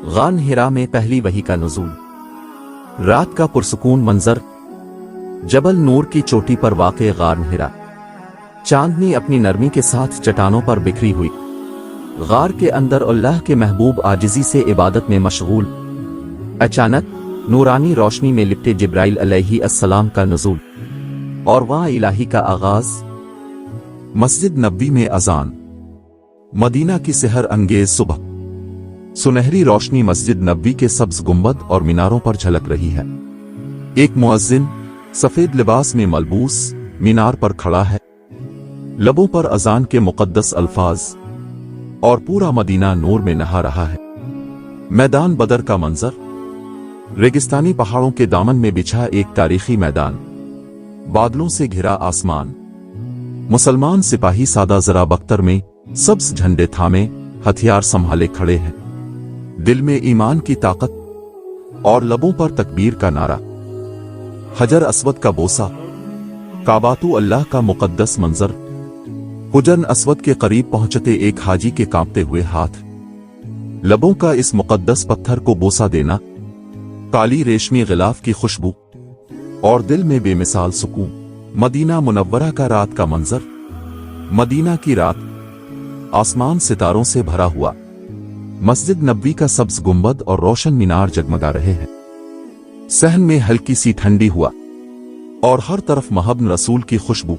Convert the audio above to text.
غار ہرا میں پہلی وحی کا نزول۔ رات کا پرسکون منظر، جبل نور کی چوٹی پر واقع غار ہرا۔ چاندنی اپنی نرمی کے ساتھ چٹانوں پر بکھری ہوئی۔ غار کے اندر اللہ کے محبوب عاجزی سے عبادت میں مشغول۔ اچانک نورانی روشنی میں لپٹے جبرائیل علیہ السلام کا نزول اور وہاں الہی کا آغاز۔ مسجد نبوی میں اذان، مدینہ کی سحر انگیز صبح۔ سنہری روشنی مسجد نبوی کے سبز گنبد اور میناروں پر جھلک رہی ہے۔ ایک مؤذن سفید لباس میں ملبوس مینار پر کھڑا ہے، لبوں پر اذان کے مقدس الفاظ، اور پورا مدینہ نور میں نہا رہا ہے۔ میدان بدر کا منظر، ریگستانی پہاڑوں کے دامن میں بچھا ایک تاریخی میدان، بادلوں سے گھرا آسمان۔ مسلمان سپاہی سادہ زرہ بختر میں سبز جھنڈے تھامے ہتھیار سنبھالے کھڑے ہیں، دل میں ایمان کی طاقت اور لبوں پر تکبیر کا نعرہ۔ حجر اسود کا بوسہ، کعبۃ اللہ کا مقدس منظر۔ حجر اسود کے قریب پہنچتے ایک حاجی کے کانپتے ہوئے ہاتھ، لبوں کا اس مقدس پتھر کو بوسہ دینا، کالی ریشمی غلاف کی خوشبو اور دل میں بے مثال سکون۔ مدینہ منورہ کا رات کا منظر، مدینہ کی رات، آسمان ستاروں سے بھرا ہوا، مسجد نبوی کا سبز گنبد اور روشن مینار جگمگا رہے ہیں۔ صحن میں ہلکی سی ٹھنڈی ہوا اور ہر طرف محب رسول کی خوشبو۔